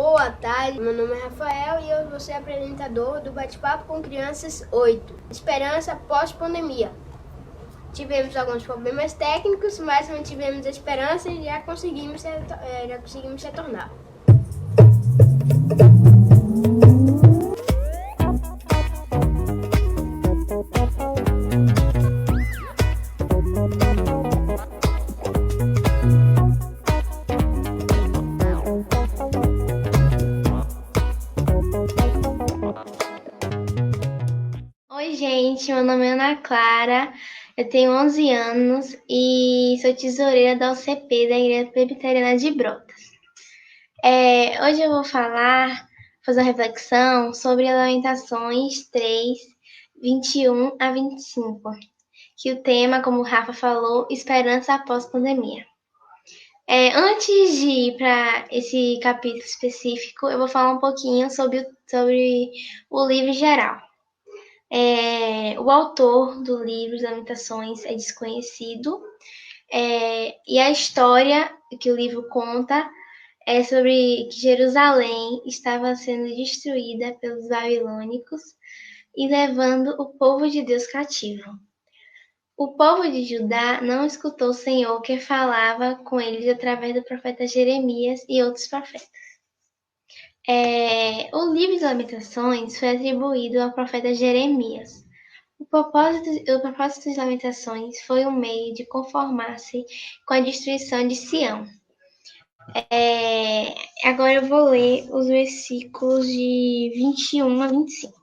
Boa tarde, meu nome é Rafael e eu vou ser apresentador do Bate-Papo com Crianças 8. Esperança pós-pandemia. Tivemos alguns problemas técnicos, mas mantivemos a esperança e já conseguimos retornar. Oi, gente, meu nome é Ana Clara, eu tenho 11 anos e sou tesoureira da UCP, da Igreja Presbiteriana de Brotas. Hoje eu vou fazer uma reflexão sobre Lamentações 3, 21 a 25, que o tema, como o Rafa falou, esperança após pandemia. Antes de ir para esse capítulo específico, eu vou falar um pouquinho sobre o livro geral. O autor do livro de Lamentações é desconhecido, e a história que o livro conta é sobre que Jerusalém estava sendo destruída pelos babilônicos e levando o povo de Deus cativo. O povo de Judá não escutou o Senhor que falava com eles através do profeta Jeremias e outros profetas. O livro de Lamentações foi atribuído ao profeta Jeremias. O propósito de Lamentações foi um meio de conformar-se com a destruição de Sião. Agora eu vou ler os versículos de 21 a 25.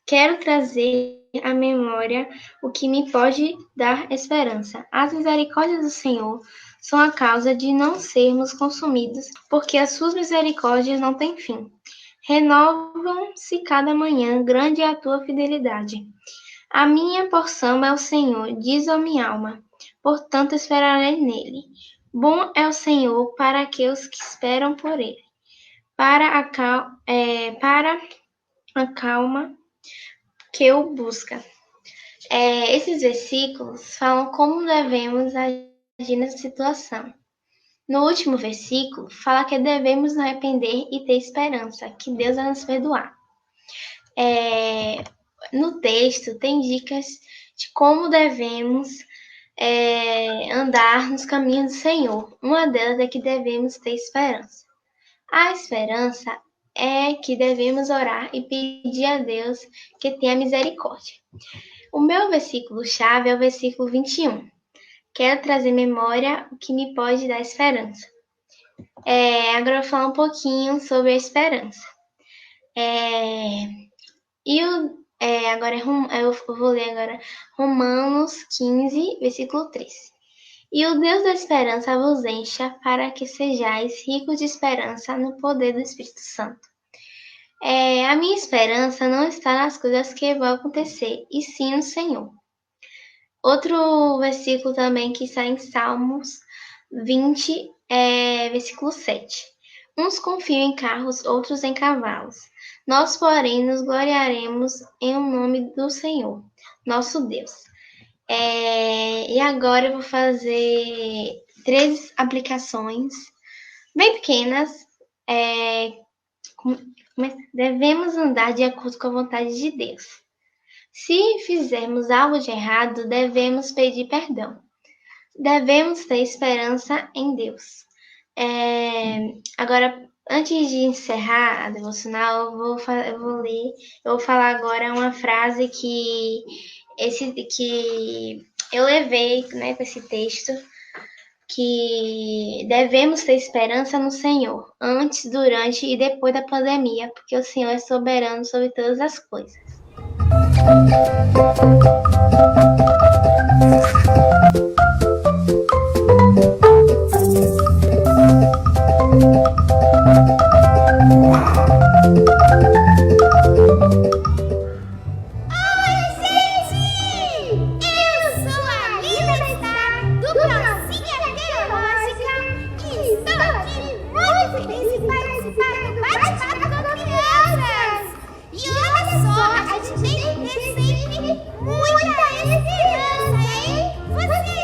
Quero trazer à memória o que me pode dar esperança. As misericórdias do Senhor são a causa de não sermos consumidos, porque as suas misericórdias não têm fim. Renovam-se cada manhã, grande é a tua fidelidade. A minha porção é o Senhor, diz a minha alma, portanto esperarei nele. Bom é o Senhor para aqueles que esperam por ele, para a calma que o busca. Esses versículos falam como devemos agir nessa situação. No último versículo, fala que devemos nos arrepender e ter esperança, que Deus vai nos perdoar. No texto, tem dicas de como devemos andar nos caminhos do Senhor. Uma delas é que devemos ter esperança. A esperança é que devemos orar e pedir a Deus que tenha misericórdia. O meu versículo-chave é o versículo 21. Quero trazer memória o que me pode dar esperança. Agora eu vou falar um pouquinho sobre a esperança. Eu vou ler agora Romanos 15, versículo 3. E o Deus da esperança vos encha para que sejais ricos de esperança no poder do Espírito Santo. A minha esperança não está nas coisas que vão acontecer, e sim no Senhor. Outro versículo também que está em Salmos 20, versículo 7. Uns confiam em carros, outros em cavalos. Nós, porém, nos gloriaremos em o nome do Senhor, nosso Deus. E agora eu vou fazer 3 aplicações bem pequenas. Devemos andar de acordo com a vontade de Deus. Se fizermos algo de errado, devemos pedir perdão. Devemos ter esperança em Deus. Agora, antes de encerrar a devocional, eu vou falar agora uma frase que eu levei, com esse texto, que devemos ter esperança no Senhor, antes, durante e depois da pandemia, porque o Senhor é soberano sobre todas as coisas. Muita esperança, hein? Você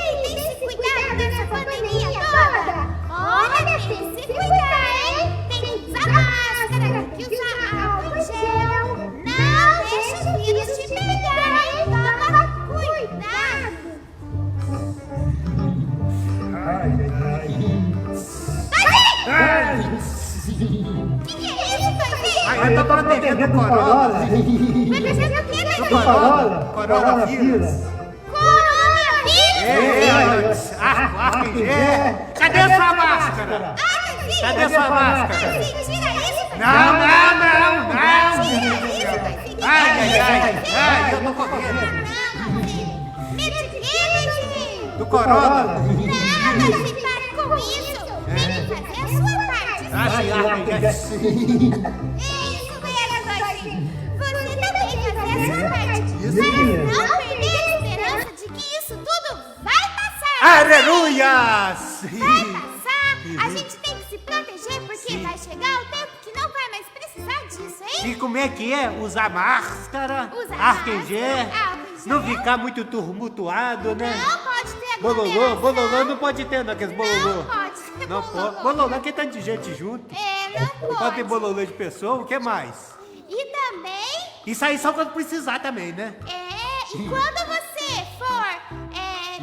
Eu tô protegendo o Corolla. Protegendo o quê, Do Daiane? Coronavírus. Coronavírus? RG. Cadê sua máscara? Cadê sua máscara? Tira isso, Não. Tira isso, Ai, eu tô correndo. Medo de quê, Daiane? Do Corona. Não, Daiane, para com isso. Tem que fazer a sua parte. RG. Isso mesmo, Daiane. Você também fazer a sua parte. Para não perder a esperança de que isso tudo vai passar. Aleluias! Vai passar. A gente tem que se proteger porque vai chegar o tempo que não vai mais precisar disso, hein? E como é que é? Usar máscara, Usar álcool em máscara, gel, álcool em não gel. ficar muito tumultuado, né? Não pode ter Bololô aglomeração. não pode ter, não, aqueles Não bololô. pode ter Não bololô. pode. Bololô que tem tanta gente junto. Não Pode ter pode. bololô de pessoa, o que mais? E também, Isso aí só quando precisar também, né? e quando você for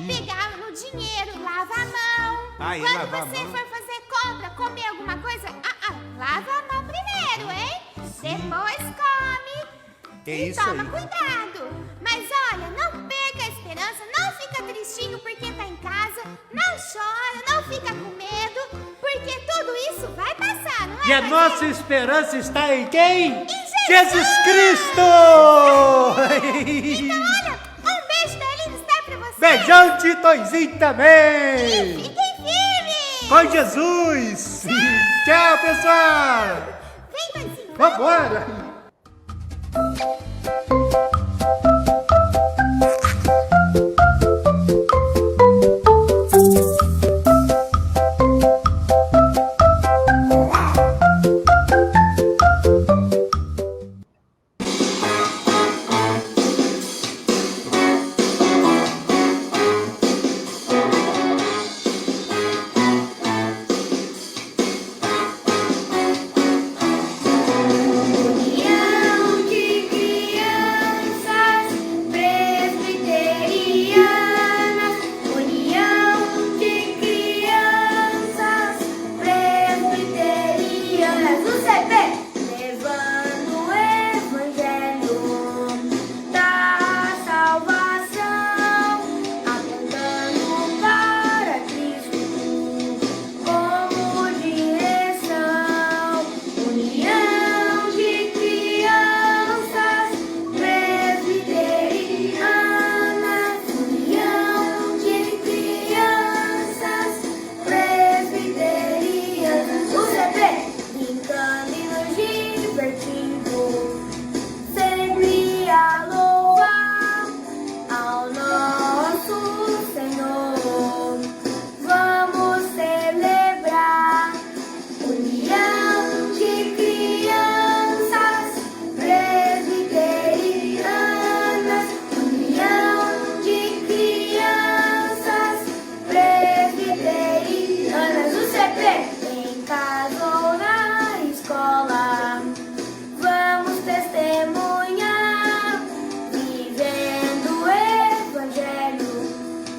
pegar no dinheiro, lava a mão. Aí, Quando lavar a você mão. for fazer compra, comer alguma coisa, lava a mão primeiro, hein? Depois come. É E isso toma aí. cuidado. Mas olha, não perca a esperança, não fica tristinho porque tá em casa, não chora, não fica com medo, porque tudo isso vai passar, não é? E a Daiane? nossa esperança está em quem? Jesus! Cristo! Então, olha, um beijo da Aline está pra você. Beijão de Toizinho também! Fiquem firmes. Com Jesus! Tchau, pessoal! Vem, Toizinho. Vambora! União de crianças presbiterianas, União de crianças presbiterianas, UCP, levando o evangelho da salvação, apontando para Cristo como direção. União de crianças presbiterianas, União de crianças presbiterianas, UCP, brincando e nos divertindo, sempre a louvar ao nosso Senhor. Vamos celebrar. União de crianças presbiterianas, União de crianças presbiterianas, UCP, em casa ou na escola, vamos testemunhar, vivendo o evangelho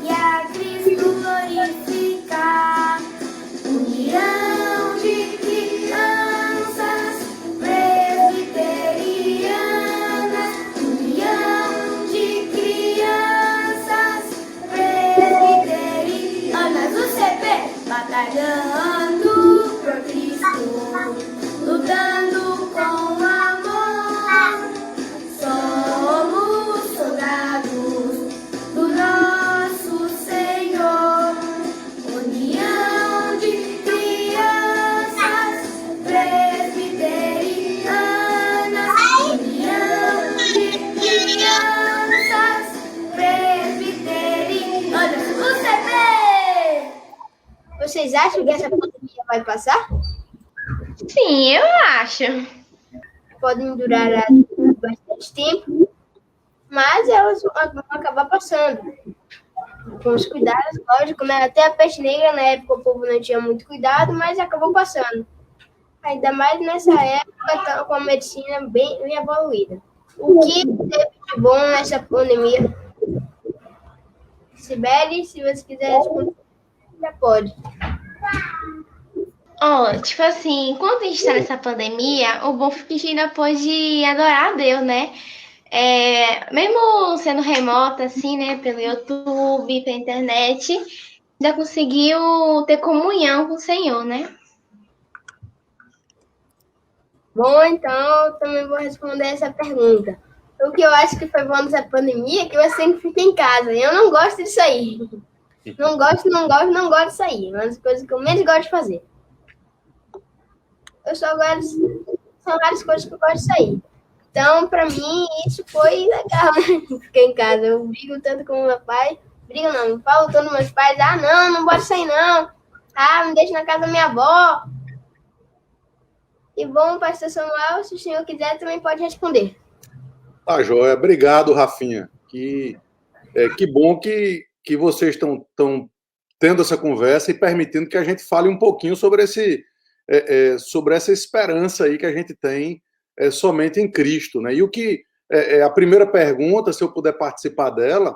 e a Cristo glorificar. União de crianças presbiterianas, União de crianças presbiterianas, UCP, batalhando por Cristo, lutando com amor, somos soldados do nosso Senhor. União de crianças presbiterianas, União de crianças presbiterianas, UCP! Vocês acham que essa pandemia vai passar? Sim, eu acho. Podem durar bastante tempo, mas elas vão acabar passando. Com os cuidados, lógico, né? Até a peste negra, na época, o povo não tinha muito cuidado, mas acabou passando. Ainda mais nessa época, com a medicina bem evoluída. O que teve de bom nessa pandemia? Sibeli, se você quiser responder. já pode. Ó, tipo assim, enquanto a gente tá nessa pandemia, o bom é que a gente ainda pode adorar a Deus, né? Mesmo sendo remota, assim, né? Pelo YouTube, pela internet, ainda conseguiu ter comunhão com o Senhor, né? Bom, então eu também vou responder essa pergunta. O que eu acho que foi bom nessa pandemia é que eu sempre fico em casa. E eu não gosto de sair. Não gosto de sair. Uma das coisas que eu menos gosto de fazer. São várias coisas que eu gosto de sair. Então, pra mim, isso foi legal, né? Fiquei em casa. Eu brigo tanto com meu pai. Brigo não, eu falo tanto com meus pais. Ah, não pode sair não. Ah, me deixa na casa da minha avó. E bom, pastor Samuel, se o senhor quiser, também pode responder. Tá, joia. Obrigado, Rafinha. Que bom que vocês estão tendo essa conversa e permitindo que a gente fale um pouquinho sobre sobre essa esperança aí que a gente tem somente em Cristo, né? E o que a primeira pergunta, se eu puder participar dela,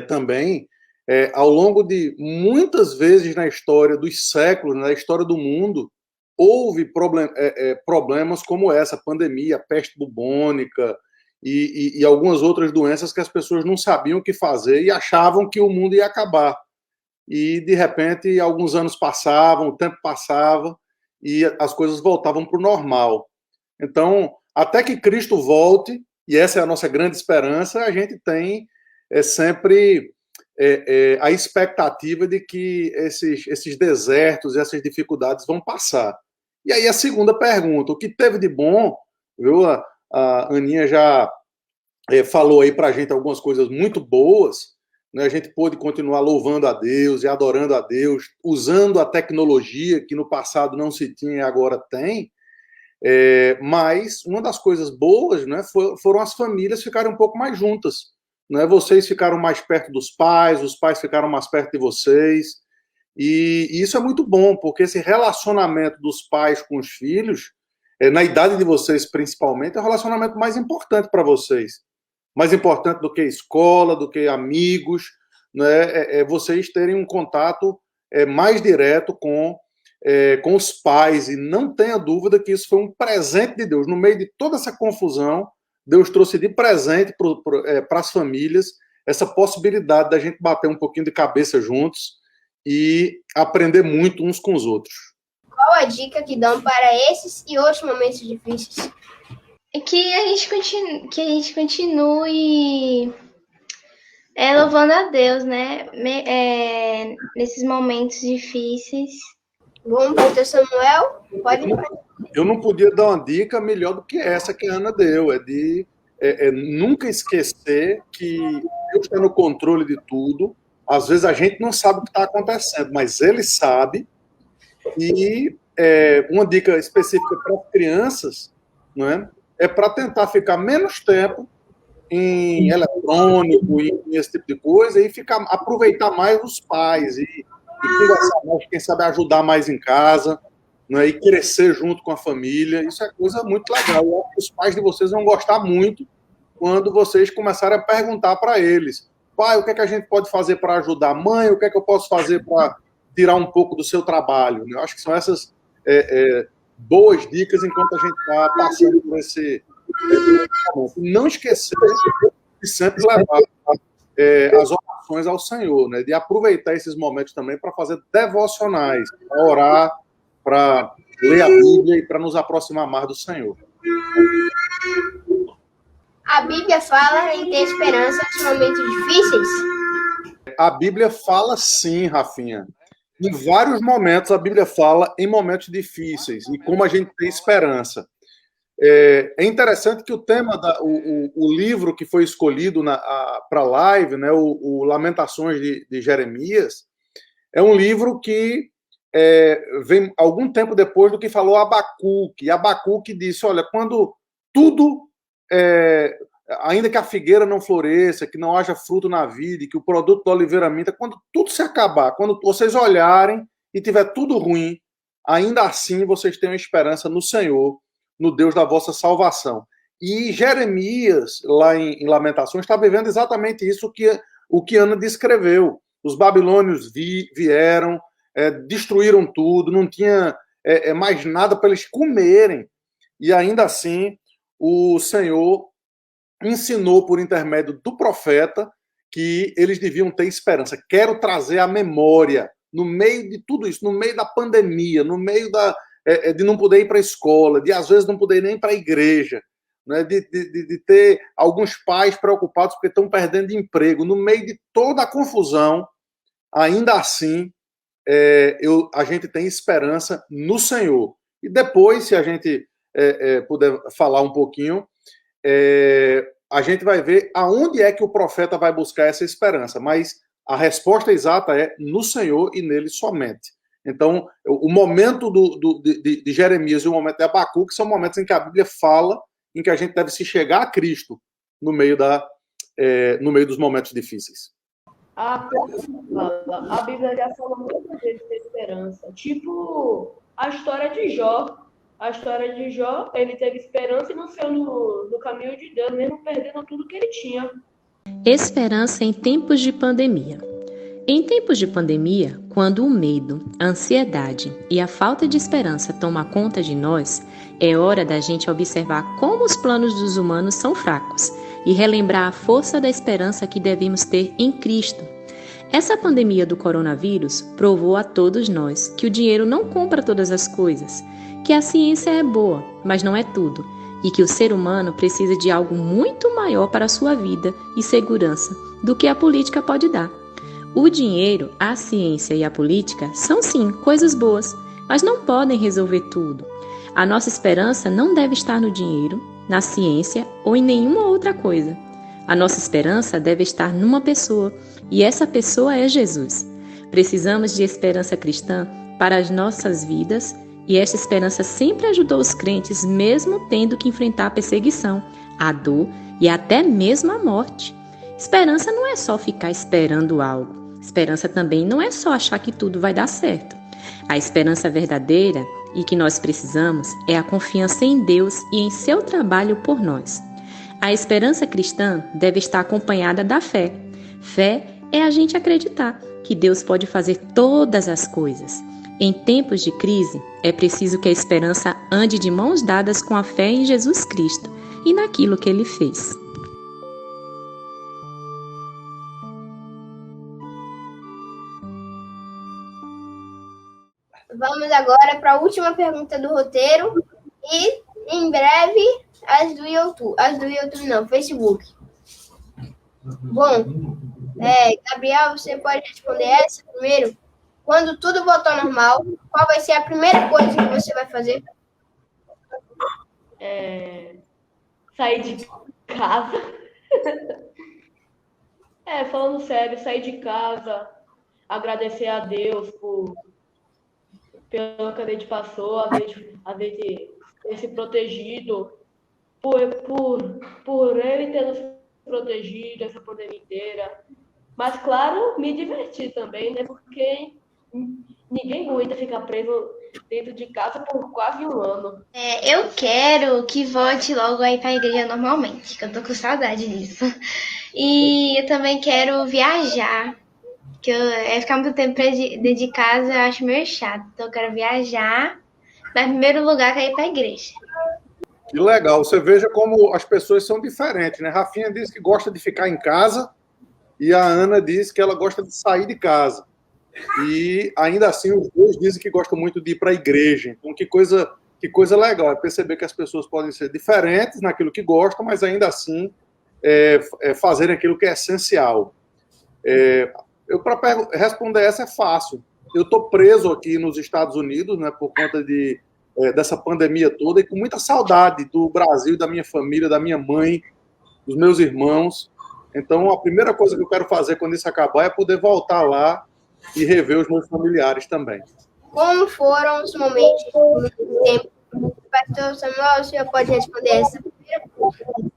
também, ao longo de muitas vezes na história dos séculos, na história do mundo, houve problemas como essa, pandemia, peste bubônica e algumas outras doenças que as pessoas não sabiam o que fazer e achavam que o mundo ia acabar. E, de repente, alguns anos passavam, o tempo passava e as coisas voltavam para o normal. Então, até que Cristo volte, e essa é a nossa grande esperança, a gente tem sempre a expectativa de que esses desertos e essas dificuldades vão passar. E aí a segunda pergunta, o que teve de bom, viu? A Aninha já falou aí para a gente algumas coisas muito boas, né? A gente pôde continuar louvando a Deus e adorando a Deus, usando a tecnologia que no passado não se tinha e agora tem, mas uma das coisas boas, né, foram as famílias ficarem um pouco mais juntas, né? Vocês ficaram mais perto dos pais, os pais ficaram mais perto de vocês, e isso é muito bom, porque esse relacionamento dos pais com os filhos, na idade de vocês principalmente, é o relacionamento mais importante para vocês. Mais importante do que escola, do que amigos, né? Vocês terem um contato mais direto com os pais, e não tenha dúvida que isso foi um presente de Deus. No meio de toda essa confusão, Deus trouxe de presente para as famílias essa possibilidade da gente bater um pouquinho de cabeça juntos e aprender muito uns com os outros. Qual a dica que dão para esses e outros momentos difíceis? Que a gente continue louvando a Deus, né? Nesses momentos difíceis. Bom, pastor Samuel, pode ir. Eu não podia dar uma dica melhor do que essa que a Ana deu, de nunca esquecer que Deus está no controle de tudo. Às vezes a gente não sabe o que está acontecendo, mas Ele sabe. E uma dica específica para as crianças, não é para tentar ficar menos tempo em eletrônico, em esse tipo de coisa, e aproveitar mais os pais, e conversar mais, quem sabe ajudar mais em casa, né, e crescer junto com a família. Isso é coisa muito legal. Eu acho que os pais de vocês vão gostar muito quando vocês começarem a perguntar para eles: pai, o que é que a gente pode fazer para ajudar? Mãe, o que é que eu posso fazer para tirar um pouco do seu trabalho? Eu acho que são essas boas dicas enquanto a gente está passando por esse momento. Não esquecer de sempre levar as orações ao Senhor, né? De aproveitar esses momentos também para fazer devocionais, para orar, para ler a Bíblia e para nos aproximar mais do Senhor. A Bíblia fala em ter esperança nos momentos difíceis? A Bíblia fala sim, Rafinha. Em vários momentos a Bíblia fala em momentos difíceis e como a gente tem esperança. É interessante que o tema, o livro que foi escolhido para a live, né, o Lamentações de Jeremias, é um livro que vem algum tempo depois do que falou Abacuque. E Abacuque disse: olha, quando tudo, ainda que a figueira não floresça, que não haja fruto na vida, que o produto da oliveira minta, quando tudo se acabar, quando vocês olharem e tiver tudo ruim, ainda assim vocês têm uma esperança no Senhor, no Deus da vossa salvação. E Jeremias, lá em Lamentações, está vivendo exatamente isso o que Ana descreveu. os babilônios vieram, destruíram tudo, não tinha mais nada para eles comerem. E ainda assim, o Senhor ensinou por intermédio do profeta que eles deviam ter esperança. Quero trazer a memória, no meio de tudo isso, no meio da pandemia, no meio de não poder ir para a escola, de às vezes não poder nem para a igreja, né, de ter alguns pais preocupados porque estão perdendo emprego, no meio de toda a confusão, ainda assim, a gente tem esperança no Senhor. E depois, se a gente puder falar um pouquinho, a gente vai ver aonde é que o profeta vai buscar essa esperança, mas a resposta exata é no Senhor e nele somente. Então, o momento de Jeremias e o momento de Abacuque são momentos em que a Bíblia fala em que a gente deve se chegar a Cristo no meio dos momentos difíceis. A Bíblia já falou muitas vezes de esperança. Tipo a história de Jó. A história de Jó, ele teve esperança e não saiu no caminho de Deus, mesmo perdendo tudo que ele tinha. Esperança em tempos de pandemia. Em tempos de pandemia, quando o medo, a ansiedade e a falta de esperança tomam conta de nós, é hora da gente observar como os planos dos humanos são fracos e relembrar a força da esperança que devemos ter em Cristo. Essa pandemia do coronavírus provou a todos nós que o dinheiro não compra todas as coisas, que a ciência é boa, mas não é tudo, e que o ser humano precisa de algo muito maior para a sua vida e segurança do que a política pode dar. O dinheiro, a ciência e a política são sim coisas boas, mas não podem resolver tudo. A nossa esperança não deve estar no dinheiro, na ciência ou em nenhuma outra coisa. A nossa esperança deve estar numa pessoa, e essa pessoa é Jesus. Precisamos de esperança cristã para as nossas vidas, e esta esperança sempre ajudou os crentes, mesmo tendo que enfrentar a perseguição, a dor e até mesmo a morte. Esperança não é só ficar esperando algo. Esperança também não é só achar que tudo vai dar certo. A esperança verdadeira e que nós precisamos é a confiança em Deus e em seu trabalho por nós. A esperança cristã deve estar acompanhada da fé. Fé é a gente acreditar que Deus pode fazer todas as coisas. Em tempos de crise, é preciso que a esperança ande de mãos dadas com a fé em Jesus Cristo e naquilo que Ele fez. Vamos agora para a última pergunta do roteiro e, em breve, as do YouTube não, Facebook. Bom, Gabriel, você pode responder essa primeiro? Quando tudo voltar ao normal, qual vai ser a primeira coisa que você vai fazer? Sair de casa. Falando sério, sair de casa, agradecer a Deus pelo que a gente passou, a gente ter se protegido, por ele ter nos protegido essa pandemia inteira. Mas, claro, me divertir também, né? Porque ninguém aguenta ficar preso dentro de casa por quase um ano. Eu quero que volte logo aí pra igreja normalmente, que eu tô com saudade disso. E eu também quero viajar, que ficar muito tempo dentro de casa eu acho meio chato. Então eu quero viajar, mas em primeiro lugar eu quero ir pra igreja. Que legal, você veja como as pessoas são diferentes, né? Rafinha diz que gosta de ficar em casa e a Ana diz que ela gosta de sair de casa. E ainda assim os dois dizem que gostam muito de ir para a igreja. Então que coisa legal, é perceber que as pessoas podem ser diferentes naquilo que gostam, mas ainda assim fazerem aquilo que é essencial. Para responder essa é fácil. Eu estou preso aqui nos Estados Unidos, né, por conta dessa pandemia toda, e com muita saudade do Brasil, da minha família, da minha mãe, dos meus irmãos. Então, a primeira coisa que eu quero fazer quando isso acabar é poder voltar lá e rever os meus familiares também. Como foram os momentos do tempo? Pastor Samuel, o senhor pode responder essa primeira pergunta?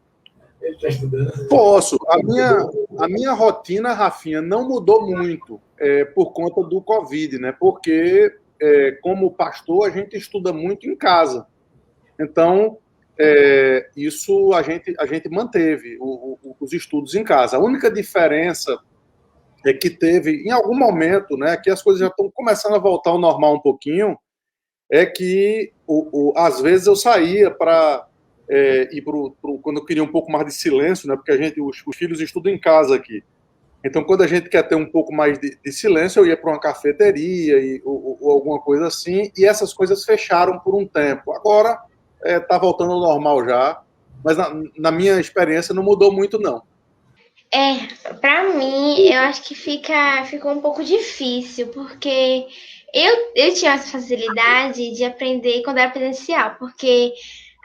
Posso. A minha rotina, Rafinha, não mudou muito por conta do Covid, né? Porque, como pastor, a gente estuda muito em casa. Então, isso a gente manteve, os estudos em casa. A única diferença é que teve, em algum momento, né, que as coisas já estão começando a voltar ao normal um pouquinho, é que, às vezes, eu saía para ir quando eu queria um pouco mais de silêncio, né, porque os filhos estudam em casa aqui. Então, quando a gente quer ter um pouco mais de silêncio, eu ia para uma cafeteria ou alguma coisa assim, e essas coisas fecharam por um tempo. Agora, está voltando ao normal já, mas na minha experiência não mudou muito, não. Pra mim, eu acho que ficou um pouco difícil, porque eu tinha essa facilidade de aprender quando era presencial, porque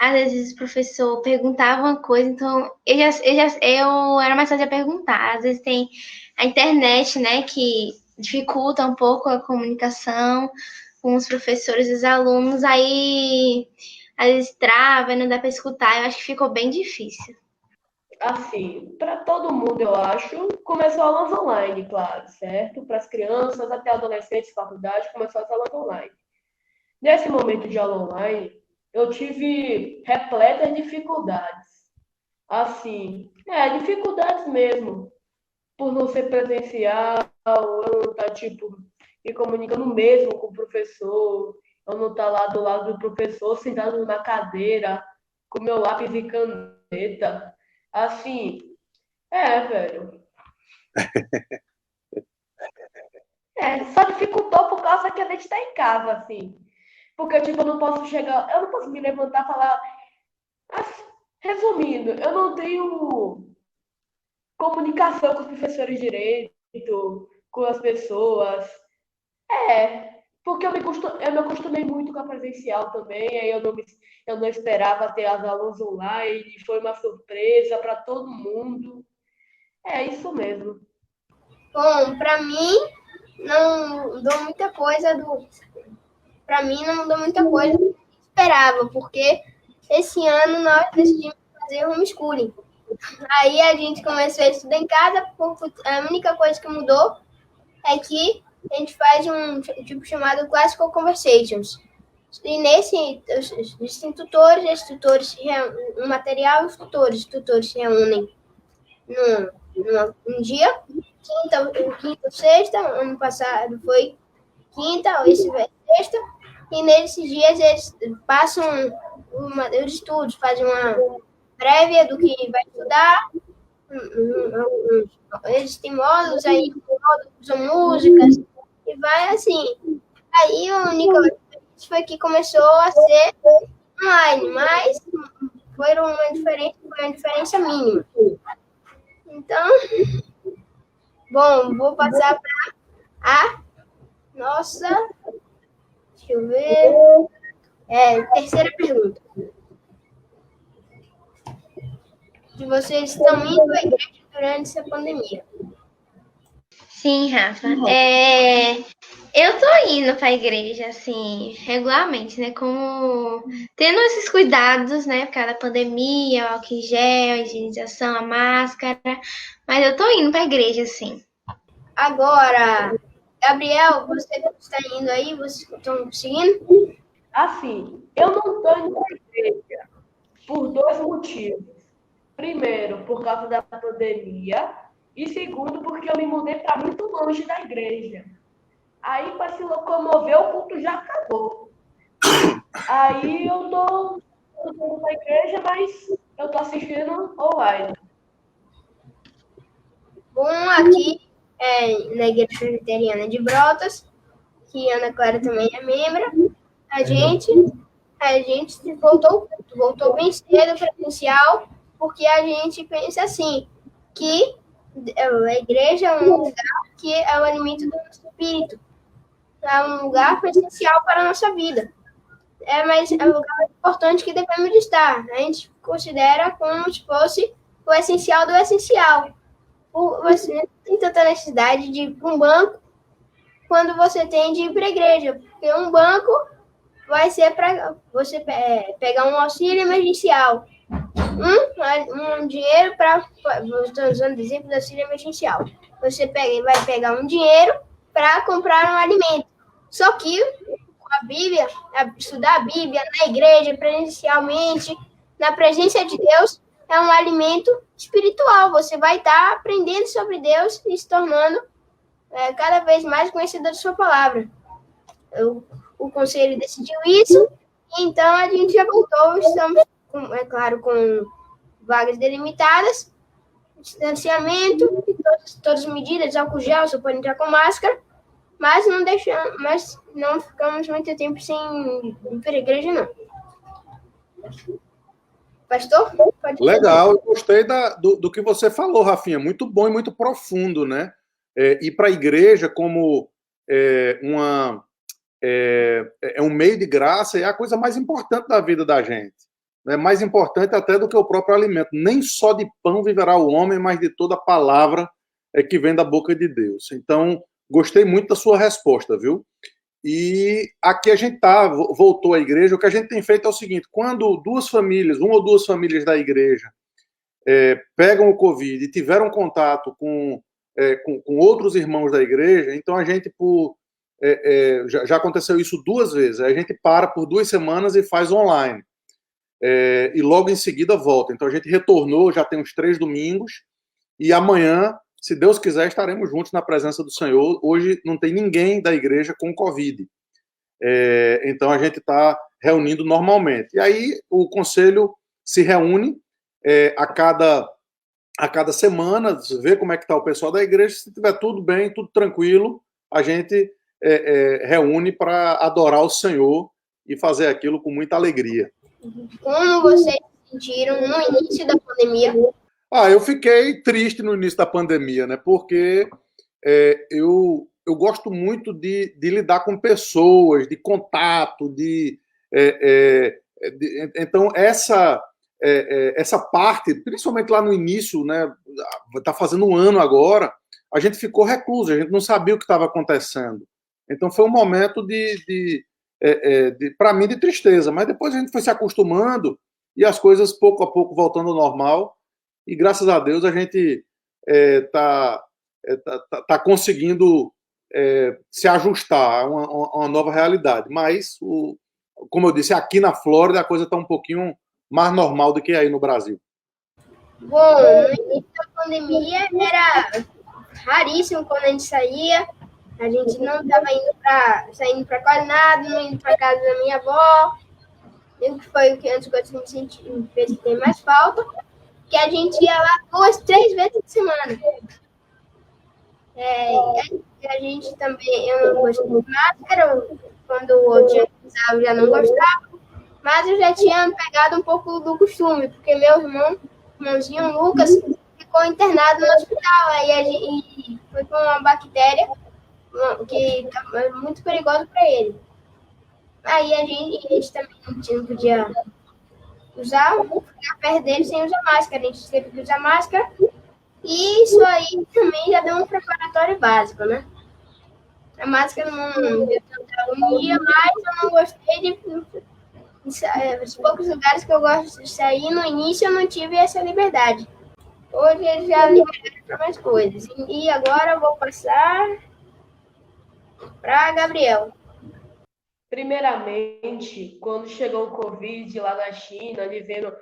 às vezes o professor perguntava uma coisa, então eu era mais fácil de perguntar. Às vezes tem a internet, né, que dificulta um pouco a comunicação com os professores e os alunos, aí às vezes trava e não dá para escutar. Eu acho que ficou bem difícil. Assim, para todo mundo, eu acho, começou aulas online, claro, certo? Para as crianças, até adolescentes, faculdade, começou as aulas online. Nesse momento de aula online, eu tive repletas dificuldades. Assim, dificuldades mesmo, por não ser presencial, eu não estar, tipo, me comunicando mesmo com o professor, eu não estar lá do lado do professor, sentado numa cadeira, com meu lápis e caneta. Assim, velho. Só dificultou por causa que a gente tá em casa, assim. Porque, tipo, eu não posso me levantar e falar. Resumindo, eu não tenho comunicação com os professores direito, com as pessoas. Porque eu me acostumei muito com a presencial também, aí eu não esperava ter as aulas online, foi uma surpresa para todo mundo. É isso mesmo. Bom, para mim não mudou muita coisa Para mim não mudou muita coisa do que eu esperava, porque esse ano nós decidimos fazer homeschooling. Aí a gente começou a estudar em casa, a única coisa que mudou é que a gente faz um tipo chamado Classical Conversations. E nesse, existem tutores, um material, os tutores se reúnem num dia, quinta ou sexta, ano passado foi quinta, esse vai sexta, e nesses dias eles passam os estudos, fazem uma prévia do que vai estudar, eles têm módulos, aí usam músicas, e vai assim. Aí o único foi que começou a ser online, mas foi uma diferença mínima. Então, bom, vou passar para a nossa, deixa eu ver, terceira pergunta. Se vocês estão indo à igreja durante essa pandemia? Sim, Rafa. Eu tô indo pra igreja, assim, regularmente, né? Como tendo esses cuidados, né? Por causa da pandemia, o álcool em gel, a higienização, a máscara. Mas eu tô indo pra igreja, sim. Agora, Gabriel, você que está indo aí, vocês estão seguindo? Assim, eu não tô indo pra igreja por dois motivos. Primeiro, por causa da pandemia. E segundo, porque eu me mudei para muito longe da igreja. Aí, para se locomover, o culto já acabou. Aí eu tô indo para a igreja, mas eu tô assistindo online. Bom, aqui na Igreja Presbiteriana de Brotas, que Ana Clara também é membro, a gente voltou bem cedo presencial, porque a gente pensa assim, que a igreja é um lugar que é o alimento do nosso espírito. É um lugar essencial para a nossa vida. Mas é um lugar mais importante que devemos estar. A gente considera como se fosse o essencial do essencial. Você não tem tanta necessidade de ir para um banco quando você tem de ir para a igreja. Porque um banco vai ser para você pegar um auxílio emergencial. Um dinheiro para... Estou usando o exemplo do auxílio emergencial. Você vai pegar um dinheiro para comprar um alimento. Só que com a Bíblia, estudar a Bíblia na igreja, presencialmente, na presença de Deus, é um alimento espiritual. Você vai estar aprendendo sobre Deus e se tornando cada vez mais conhecedor de sua palavra. O conselho decidiu isso, então a gente já voltou, estamos, com vagas delimitadas, distanciamento, e todas as medidas, álcool gel, só pode entrar com máscara, mas não ficamos muito tempo sem ir para a igreja, não. Pastor? Legal, eu gostei do que você falou, Rafinha, muito bom e muito profundo, né? Ir para a igreja como um meio de graça é a coisa mais importante da vida da gente. É mais importante até do que o próprio alimento. Nem só de pão viverá o homem, mas de toda palavra que vem da boca de Deus. Então, gostei muito da sua resposta, viu? E aqui a gente voltou à igreja. O que a gente tem feito é o seguinte: quando uma ou duas famílias da igreja pegam o Covid e tiveram contato com outros irmãos da igreja, então a gente, já aconteceu isso 2 vezes, a gente para por 2 semanas e faz online. E logo em seguida volta. Então a gente retornou, já tem uns 3 domingos, e amanhã, se Deus quiser, estaremos juntos na presença do Senhor. Hoje não tem ninguém da igreja com Covid. Então a gente está reunindo normalmente. E aí o conselho se reúne a cada semana, vê como é que está o pessoal da igreja. Se tiver tudo bem, tudo tranquilo, a gente reúne para adorar o Senhor e fazer aquilo com muita alegria. Como vocês se sentiram no início da pandemia? Eu fiquei triste no início da pandemia, né? Porque eu gosto muito de lidar com pessoas, de contato, então essa parte, principalmente lá no início, né? Está fazendo 1 ano agora, a gente ficou recluso, a gente não sabia o que estava acontecendo. Então foi um momento para mim, de tristeza, mas depois a gente foi se acostumando e as coisas pouco a pouco voltando ao normal, e graças a Deus a gente tá conseguindo se ajustar a uma nova realidade, mas, como eu disse, aqui na Flórida a coisa está um pouquinho mais normal do que aí no Brasil. Bom, no início da pandemia era raríssimo quando a gente saía. A gente não estava saindo para quase nada, não indo para casa da minha avó. O que foi o que antes me fez ter mais falta, que a gente ia lá 2, 3 vezes por semana. A gente também, eu não gostei de máscara, quando eu tinha que usar eu já não gostava, mas eu já tinha pegado um pouco do costume, porque meu irmãozinho Lucas ficou internado no hospital, aí foi com uma bactéria que é muito perigoso para ele. Aí a gente também não podia ficar perto dele sem usar máscara. A gente teve que usar máscara. E isso aí também já deu um preparatório básico, né? A máscara não deu tanta agonia, mas eu não gostei os poucos lugares que eu gosto de sair, no início eu não tive essa liberdade. Hoje eles já liberaram para mais coisas. E agora eu vou passar para Gabriel. Primeiramente, quando chegou o Covid lá na China, dizendo,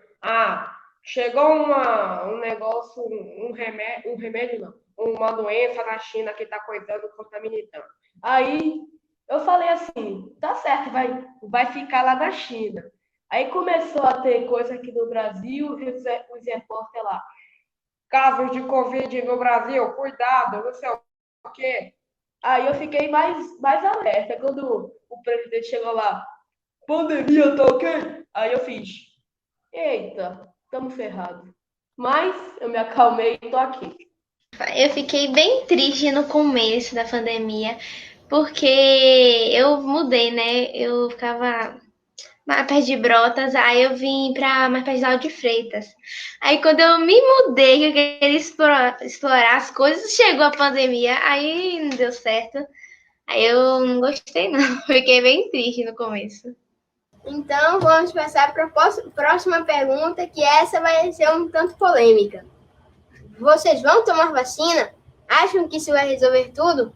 chegou um negócio, um remédio não, uma doença na China que está coisando, contaminando. Aí eu falei assim, tá certo, vai ficar lá na China. Aí começou a ter coisa aqui no Brasil, os repórteres lá, casos de Covid no Brasil, cuidado, não sei o quê. Aí eu fiquei mais alerta. Quando o presidente chegou lá, pandemia, tá ok? Aí eu fiz, eita, estamos ferrados. Mas eu me acalmei e tô aqui. Eu fiquei bem triste no começo da pandemia, porque eu mudei, né? Eu ficava mais perto de Brotas, aí eu vim para mais perto de Lauro de Freitas. Aí quando eu me mudei, que eu queria explorar as coisas, chegou a pandemia, aí não deu certo. Aí eu não gostei não, fiquei bem triste no começo. Então vamos passar para a próxima pergunta, que essa vai ser um tanto polêmica. Vocês vão tomar vacina? Acham que isso vai resolver tudo?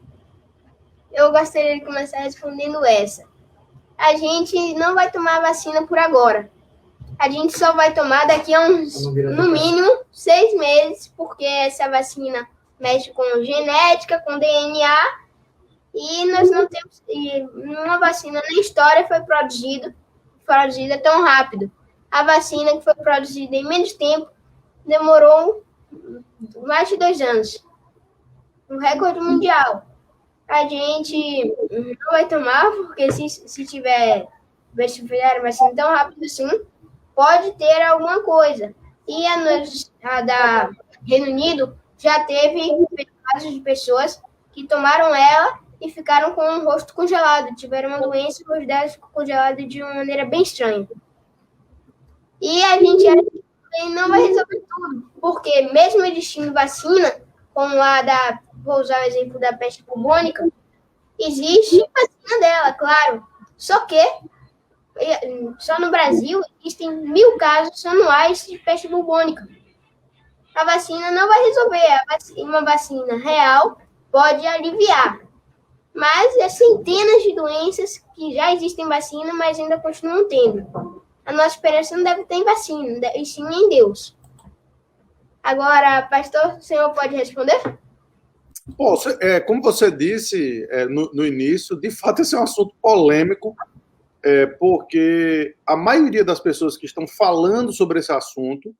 Eu gostaria de começar respondendo essa. A gente não vai tomar vacina por agora. A gente só vai tomar daqui a no mínimo 6 meses, porque essa vacina mexe com genética, com DNA, e nós não temos. E nenhuma vacina na história foi produzida tão rápido. A vacina que foi produzida em menos tempo demorou mais de 2 anos. Um recorde mundial. A gente não vai tomar, porque se tiver vacina tão rápido assim, pode ter alguma coisa. E a da Reino Unido já teve casos de pessoas que tomaram ela e ficaram com o rosto congelado, tiveram uma doença e o rosto delas ficou congelado de uma maneira bem estranha. E a gente acha que não vai resolver tudo, porque mesmo existindo vacina, como vou usar o exemplo da peste bubônica, existe vacina dela, claro. Só que só no Brasil existem 1.000 casos anuais de peste bubônica. A vacina não vai resolver. Uma vacina real pode aliviar. Mas é centenas de doenças que já existem vacina, mas ainda continuam tendo. A nossa esperança não deve ter em vacina, e sim em Deus. Agora, pastor, o senhor pode responder? Bom, como você disse no início, de fato esse é um assunto polêmico, porque a maioria das pessoas que estão falando sobre esse assunto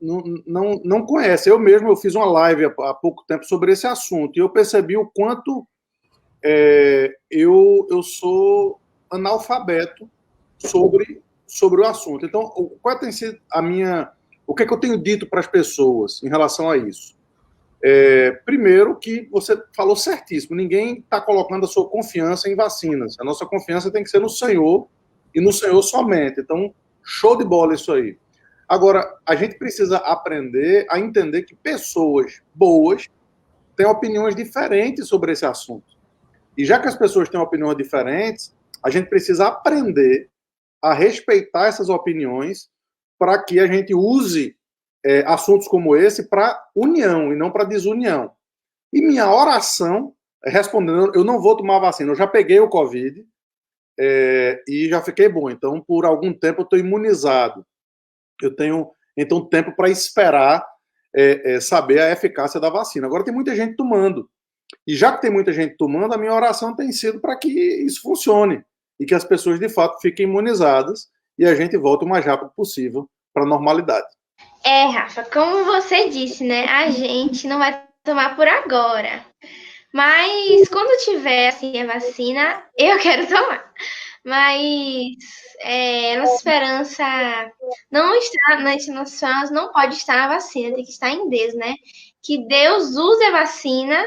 não conhece. Eu fiz uma live há pouco tempo sobre esse assunto e eu percebi o quanto eu sou analfabeto sobre o assunto. Então, qual tem sido o que é que eu tenho dito para as pessoas em relação a isso? Primeiro, que você falou certíssimo, ninguém está colocando a sua confiança em vacinas. A nossa confiança tem que ser no Senhor e no Senhor somente. Então, show de bola isso aí. Agora, a gente precisa aprender a entender que pessoas boas têm opiniões diferentes sobre esse assunto. E já que as pessoas têm opiniões diferentes, a gente precisa aprender a respeitar essas opiniões para que a gente use assuntos como esse para união e não para desunião. E minha oração, respondendo, eu não vou tomar vacina, eu já peguei o Covid e já fiquei bom. Então, por algum tempo, eu estou imunizado. Eu tenho, então, tempo para esperar saber a eficácia da vacina. Agora, tem muita gente tomando. E já que tem muita gente tomando, a minha oração tem sido para que isso funcione e que as pessoas, de fato, fiquem imunizadas e a gente volte o mais rápido possível para a normalidade. Rafa, como você disse, né? A gente não vai tomar por agora. Mas quando tiver assim, a vacina, eu quero tomar. Mas nossa esperança não está, nossas esperanças não pode estar na vacina, tem que estar em Deus, né? Que Deus use a vacina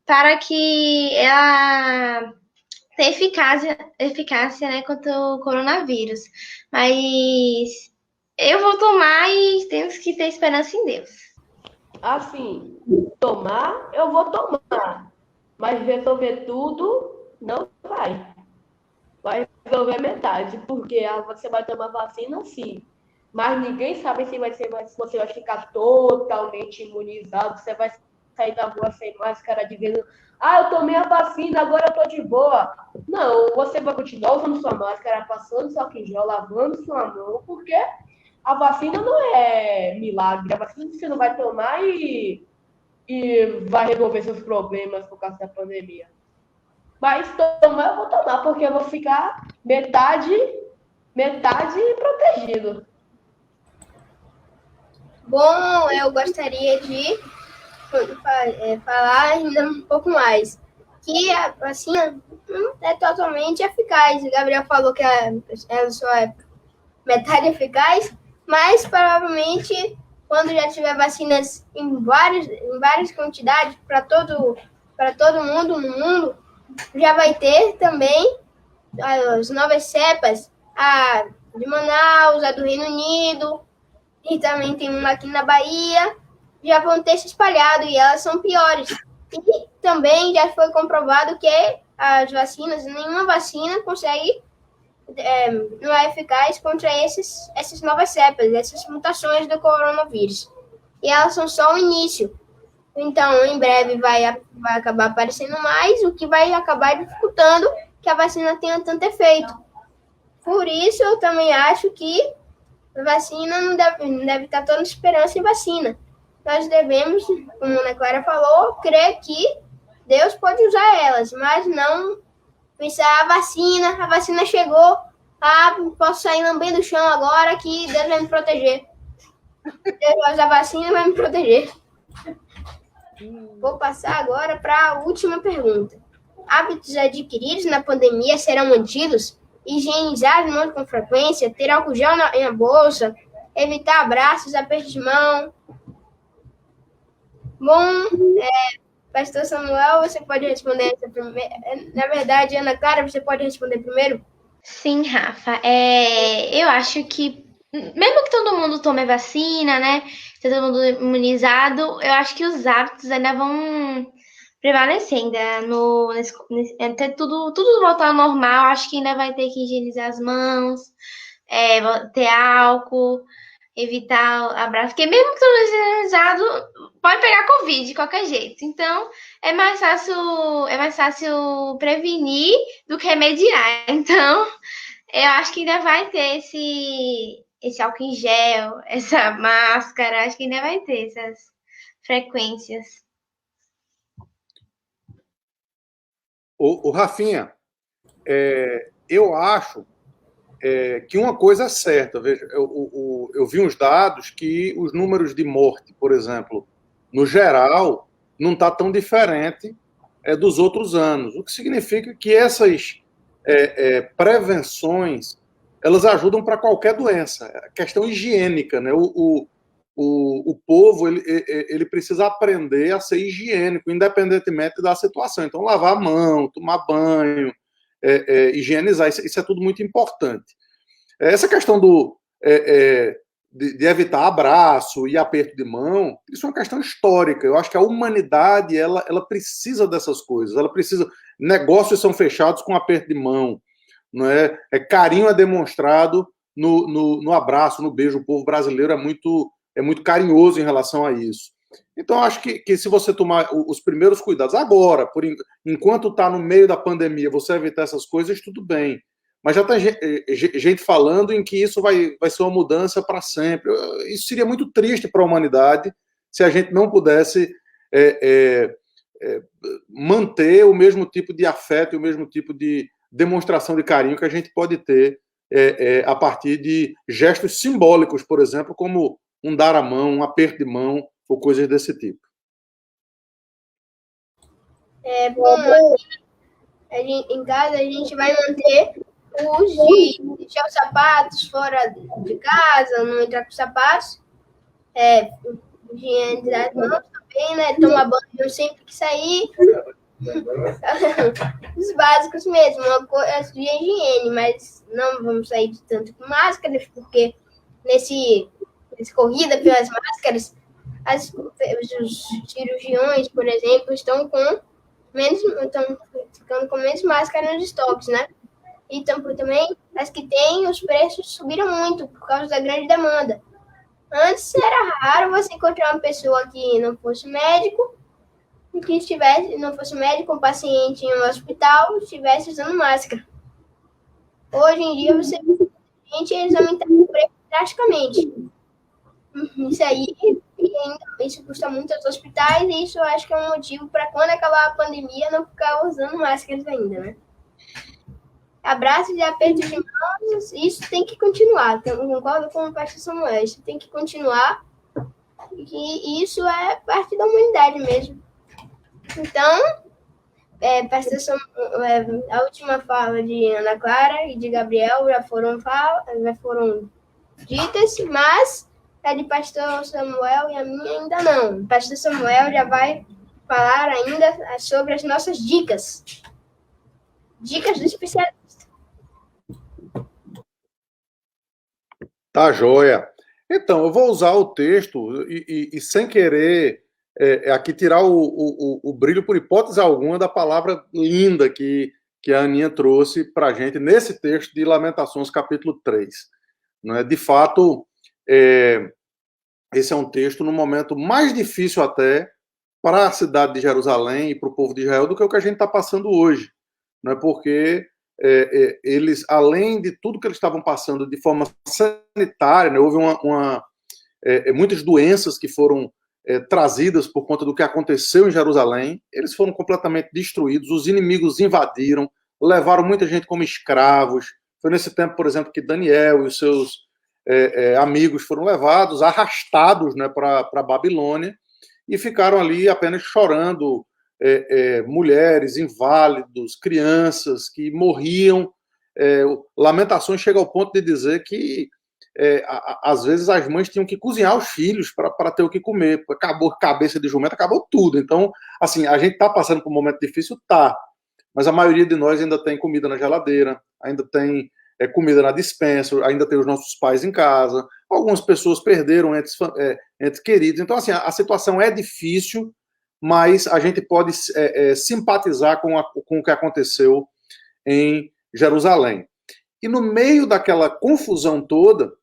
para que ela tenha eficácia, né, contra o coronavírus. Mas eu vou tomar e temos que ter esperança em Deus. Assim, tomar, eu vou tomar. Mas resolver tudo, não vai. Vai resolver metade, porque você vai tomar vacina, sim. Mas ninguém sabe se você vai ficar totalmente imunizado, você vai sair da rua sem máscara dizendo: eu tomei a vacina, agora eu tô de boa. Não, você vai continuar usando sua máscara, passando seu álcool em gel, lavando sua mão, porque a vacina não é milagre. A vacina você não vai tomar e vai resolver seus problemas por causa da pandemia. Mas tomar, eu vou tomar, porque eu vou ficar metade protegido. Bom, eu gostaria de falar ainda um pouco mais. Que a vacina não é totalmente eficaz. O Gabriel falou que ela só é metade eficaz, mas provavelmente quando já tiver vacinas em várias quantidades para todo mundo no mundo, já vai ter também as novas cepas, a de Manaus, a do Reino Unido, e também tem uma aqui na Bahia, já vão ter se espalhado e elas são piores. E também já foi comprovado que as vacinas, nenhuma vacina consegue, não é eficaz contra essas novas cepas, essas mutações do coronavírus. E elas são só o início. Então, em breve vai acabar aparecendo mais, o que vai acabar dificultando que a vacina tenha tanto efeito. Por isso, eu também acho que a vacina não deve estar toda esperança em vacina. nós devemos, como a Ana Clara falou, crer que Deus pode usar elas, mas não pensar a vacina chegou, posso sair lambendo o chão agora que Deus vai me proteger. Deus vai usar a vacina e vai me proteger. Vou passar agora para a última pergunta. Hábitos adquiridos na pandemia serão mantidos? Higienizar as mãos com frequência, ter álcool gel na bolsa, evitar abraços, apertos de mão. Bom, Pastor Samuel, você pode responder essa primeira. Na verdade, Ana Clara, você pode responder primeiro? Sim, Rafa. Eu acho que, mesmo que todo mundo tome vacina, né? Todo mundo imunizado, eu acho que os hábitos ainda vão prevalecer ainda até tudo voltar ao normal. Acho que ainda vai ter que higienizar as mãos, ter álcool, evitar abraço, porque mesmo que todo mundo higienizado, pode pegar Covid de qualquer jeito. Então, é mais fácil prevenir do que remediar. Então, eu acho que ainda vai ter esse álcool em gel, essa máscara, acho que ainda vai ter essas frequências. O Rafinha, eu acho que uma coisa é certa. Veja, eu vi uns dados que os números de morte, por exemplo, no geral, não está tão diferente dos outros anos, o que significa que essas prevenções elas ajudam para qualquer doença. A questão higiênica, né? O povo ele precisa aprender a ser higiênico, independentemente da situação. Então, lavar a mão, tomar banho, higienizar, isso é tudo muito importante. Essa questão de evitar abraço e aperto de mão, isso é uma questão histórica. Eu acho que a humanidade ela precisa dessas coisas. Ela precisa. Negócios são fechados com aperto de mão, não é? Carinho é demonstrado no abraço, no beijo. O povo brasileiro é muito carinhoso em relação a isso. Então, acho que se você tomar os primeiros cuidados agora, enquanto está no meio da pandemia, você evitar essas coisas, tudo bem. Mas já tem gente falando em que isso vai ser uma mudança para sempre. Isso seria muito triste para a humanidade se a gente não pudesse manter o mesmo tipo de afeto e o mesmo tipo de demonstração de carinho que a gente pode ter a partir de gestos simbólicos, por exemplo, como um dar a mão, um aperto de mão ou coisas desse tipo. Em casa a gente vai manter o uso de deixar os sapatos fora de casa, não entrar com sapatos, higienizar as mãos também, né? Tomar banho sempre que sair. Os básicos mesmo, uma coisa de higiene, mas não vamos sair de tanto com máscaras, porque nessa corrida pelas máscaras, os cirurgiões, por exemplo, estão ficando com menos máscaras nos estoques, né? Então, também, as que tem, os preços subiram muito por causa da grande demanda. Antes era raro você encontrar uma pessoa que não fosse médico, não fosse médico, um paciente em um hospital, estivesse usando máscara. Hoje em dia, você vê gente aumentando o preço drasticamente. Isso custa muito aos hospitais, e isso eu acho que é um motivo para quando acabar a pandemia não ficar usando máscaras ainda, né? Abraços e apertos de mãos, isso tem que continuar. Eu concordo com o pastor Samuel, isso tem que continuar, e isso é parte da humanidade mesmo. Então, pastor Samuel, a última fala de Ana Clara e de Gabriel já foram ditas, mas a de pastor Samuel e a minha ainda não. O pastor Samuel já vai falar ainda sobre as nossas dicas. Dicas do especialista. Tá joia. Então, eu vou usar o texto e sem querer aqui tirar o brilho, por hipótese alguma, da palavra linda que a Aninha trouxe para a gente nesse texto de Lamentações, capítulo 3. Não é? De fato, esse é um texto no momento mais difícil até para a cidade de Jerusalém e para o povo de Israel do que o que a gente está passando hoje. Não é? Porque eles, além de tudo que eles estavam passando de forma sanitária, né, houve muitas doenças que foram trazidas por conta do que aconteceu em Jerusalém. Eles foram completamente destruídos, os inimigos invadiram, levaram muita gente como escravos. Foi nesse tempo, por exemplo, que Daniel e os seus amigos foram levados, arrastados, né, para a Babilônia, e ficaram ali apenas chorando, mulheres, inválidos, crianças que morriam. Lamentações chega ao ponto de dizer que às vezes as mães tinham que cozinhar os filhos para ter o que comer. Acabou cabeça de jumento, acabou tudo. Então, assim, a gente está passando por um momento difícil, tá, mas a maioria de nós ainda tem comida na geladeira, ainda tem comida na despensa, ainda tem os nossos pais em casa, algumas pessoas perderam entes queridos. Então, assim, a situação é difícil, mas a gente pode simpatizar com o que aconteceu em Jerusalém. E no meio daquela confusão toda,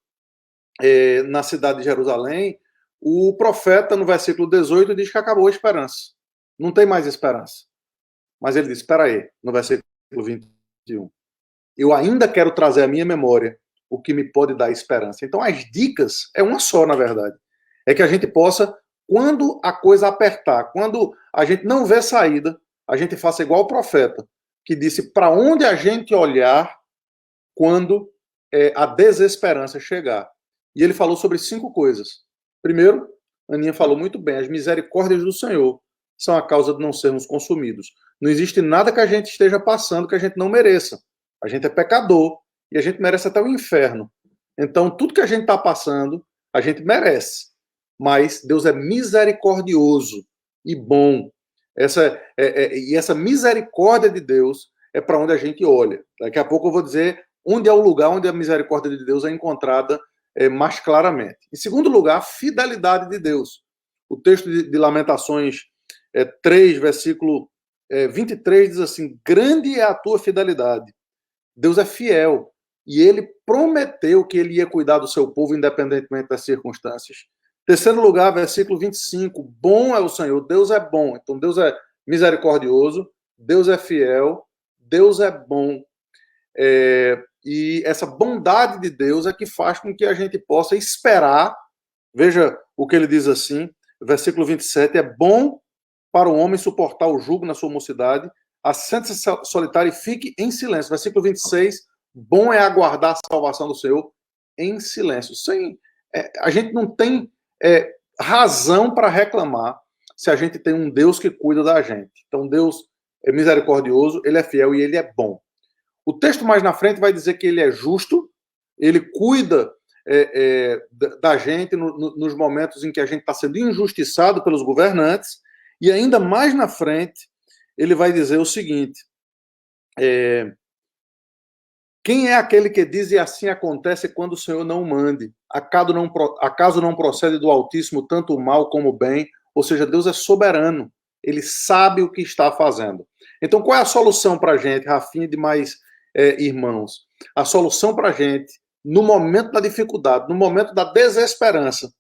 na cidade de Jerusalém, o profeta, no versículo 18, diz que acabou a esperança. Não tem mais esperança. Mas ele diz, espera aí, no versículo 21, eu ainda quero trazer à minha memória o que me pode dar esperança. Então, as dicas é uma só, na verdade. É que a gente possa, quando a coisa apertar, quando a gente não vê saída, a gente faça igual o profeta, que disse para onde a gente olhar quando a desesperança chegar. E ele falou sobre 5 coisas. Primeiro, Aninha falou muito bem, as misericórdias do Senhor são a causa de não sermos consumidos. Não existe nada que a gente esteja passando que a gente não mereça. A gente é pecador e a gente merece até o inferno. Então, tudo que a gente está passando, a gente merece. Mas Deus é misericordioso e bom. E essa misericórdia de Deus é para onde a gente olha. Daqui a pouco eu vou dizer onde é o lugar onde a misericórdia de Deus é encontrada mais claramente. Em segundo lugar, a fidelidade de Deus. O texto de Lamentações 3, versículo 23, diz assim, grande é a tua fidelidade. Deus é fiel e ele prometeu que ele ia cuidar do seu povo independentemente das circunstâncias. Terceiro lugar, versículo 25, bom é o Senhor, Deus é bom. Então Deus é misericordioso, Deus é fiel, Deus é bom. E essa bondade de Deus é que faz com que a gente possa esperar. Veja o que ele diz assim, versículo 27, é bom para o homem suportar o jugo na sua mocidade, assente-se solitário e fique em silêncio. Versículo 26, bom é aguardar a salvação do Senhor em silêncio. A gente não tem razão para reclamar se a gente tem um Deus que cuida da gente. Então Deus é misericordioso, ele é fiel e ele é bom. O texto mais na frente vai dizer que ele é justo, ele cuida da gente nos momentos em que a gente está sendo injustiçado pelos governantes, e ainda mais na frente ele vai dizer o seguinte, quem é aquele que diz e assim acontece quando o Senhor não mande? Acaso não procede do Altíssimo tanto o mal como o bem? Ou seja, Deus é soberano, ele sabe o que está fazendo. Então qual é a solução para a gente, Rafinha e demais irmãos? A solução para a gente, no momento da dificuldade, no momento da desesperança,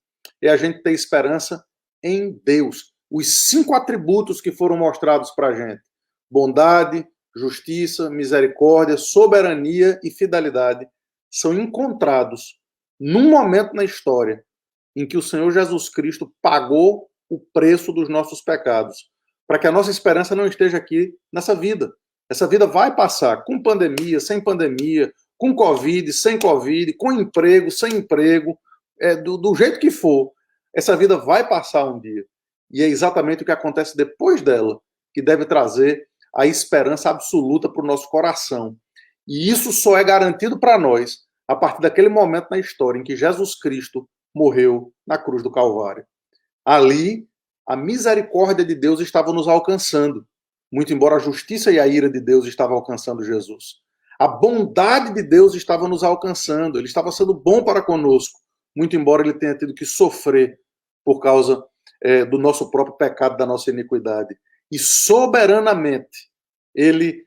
é a gente ter esperança em Deus. Os 5 atributos que foram mostrados para a gente, bondade, justiça, misericórdia, soberania e fidelidade, são encontrados num momento na história em que o Senhor Jesus Cristo pagou o preço dos nossos pecados, para que a nossa esperança não esteja aqui nessa vida. Essa vida vai passar, com pandemia, sem pandemia, com Covid, sem Covid, com emprego, sem emprego, do jeito que for, essa vida vai passar um dia. E é exatamente o que acontece depois dela, que deve trazer a esperança absoluta para o nosso coração. E isso só é garantido para nós a partir daquele momento na história em que Jesus Cristo morreu na cruz do Calvário. Ali, a misericórdia de Deus estava nos alcançando, muito embora a justiça e a ira de Deus estavam alcançando Jesus. A bondade de Deus estava nos alcançando, ele estava sendo bom para conosco, muito embora ele tenha tido que sofrer por causa do nosso próprio pecado, da nossa iniquidade. E soberanamente, ele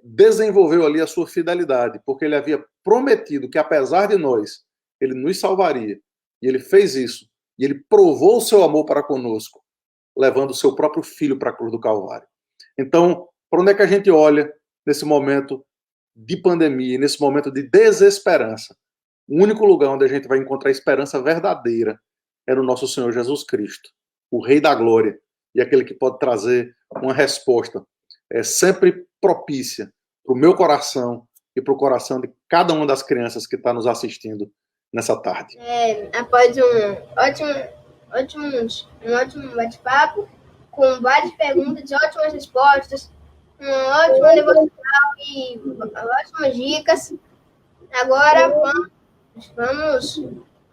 desenvolveu ali a sua fidelidade, porque ele havia prometido que, apesar de nós, ele nos salvaria. E ele fez isso. E ele provou o seu amor para conosco, levando o seu próprio filho para a cruz do Calvário. Então, para onde é que a gente olha nesse momento de pandemia, nesse momento de desesperança? O único lugar onde a gente vai encontrar esperança verdadeira é no nosso Senhor Jesus Cristo. o Rei da Glória, e aquele que pode trazer uma resposta sempre propícia para o meu coração e para o coração de cada uma das crianças que está nos assistindo nessa tarde. Após um ótimo bate-papo, com várias perguntas e ótimas respostas, uma ótima devocional e ótimas dicas. Agora vamos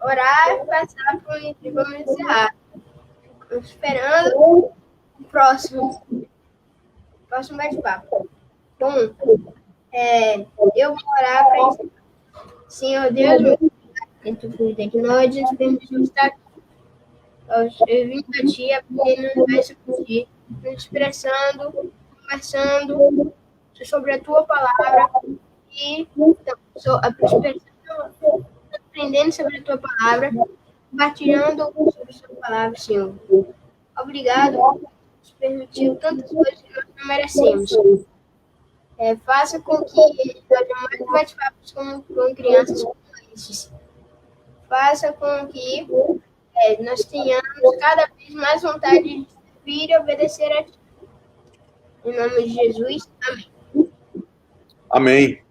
orar e passar e vamos encerrar. Esperando o próximo bate-papo. Bom, eu vou orar para encerrar. Senhor Deus, muito obrigado por ter que nós nos permitimos estar aqui. Eu vim a Ti aprendendo a discutir, nos expressando, conversando sobre a Tua palavra e aprendendo sobre a Tua palavra, compartilhando sobre a Tua palavra, Senhor. Obrigado por nos permitir tantas coisas que nós não merecemos. Faça com que nós mais bate-papos com crianças como esses. Faça com que nós tenhamos cada vez mais vontade de servir e obedecer a Ti. Em nome de Jesus, amém. Amém.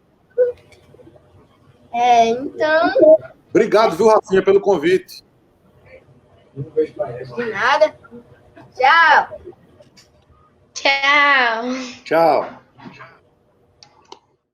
Então... Obrigado, viu, Rafinha, pelo convite. De nada. Tchau. Tchau. Tchau.